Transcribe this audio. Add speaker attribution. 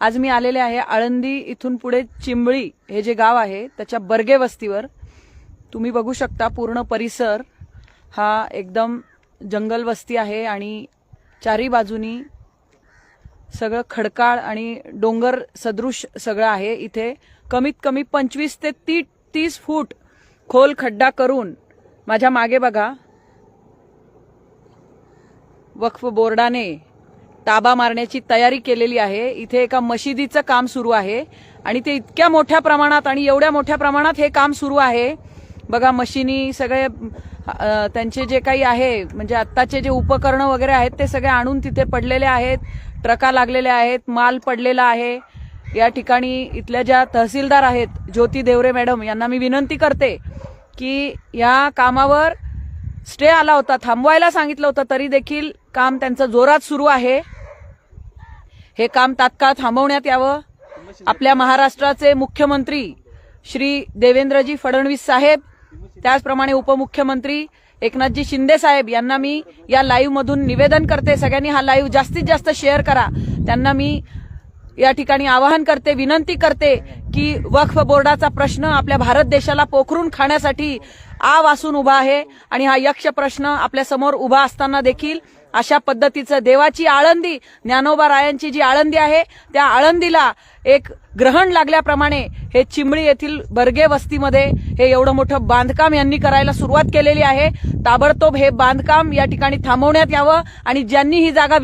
Speaker 1: आज मी आलेले आहे आळंदी इथून पुढे चिंबळी हे जे गाव आहे त्याच्या बर्गे वस्तीवर। तुम्ही बघू शकता पूर्ण परिसर हा एकदम जंगल वस्ती आहे आणि चारी बाजूनी सगळं खडकाळ आणि डोंगर सदृश सगळं आहे। इथे कमीत कमी 25 ते 30 फूट खोल खड्डा करून, माझ्या मागे बघा, वक्फ बोर्डाने ताबा मारण्याची तयारी केलेली आहे। इथे एका मशिदीचं काम सुरू आहे आणि ते इतक्या मोठ्या प्रमाणात आणि एवढ्या मोठ्या प्रमाणात हे काम सुरू आहे। बघा, मशिनी सगळे त्यांचे जे काही आहे म्हणजे आत्ताचे जे उपकरणं वगैरे आहेत ते सगळे आणून तिथे पडलेले आहेत, ट्रका लागलेल्या आहेत, माल पडलेला आहे। या ठिकाणी इथल्या ज्या तहसीलदार आहेत ज्योती देवरे मॅडम यांना मी विनंती करते की या कामावर स्टे आला होता, थांबवायला सांगितलं होतं, तरी देखील काम त्यांचं जोरात सुरू आहे। हे काम तात्काळ थांबवण्यात यावं। आपल्या महाराष्ट्राचे मुख्यमंत्री श्री देवेंद्रजी फडणवीस साहेब, त्याचप्रमाणे उपमुख्यमंत्री एकनाथजी शिंदे साहेब यांना मी या लाईव्ह मधून निवेदन करते, सगळ्यांनी हा लाईव्ह जास्तीत जास्त शेअर करा। त्यांना मी या ठिकाणी आवाहन करते, विनंती करते की वक्फ बोर्डाचा प्रश्न आपल्या भारत देशाला पोखरून खाण्यासाठी आ वासून उभा आहे आणि हा यक्ष प्रश्न आपल्या समोर उभा असताना देखील अशा पद्धतीचं देवाची आळंदी, ज्ञानोबा रायांची जी आळंदी आहे त्या आळंदीला एक ग्रहण लागल्याप्रमाणे हे चिंबळी येथील बर्गे वस्तीमध्ये हे एवढं मोठं बांधकाम यांनी करायला सुरुवात केलेली आहे। ताबडतोब हे बांधकाम या ठिकाणी थांबवण्यात यावं आणि ज्यांनी ही जागा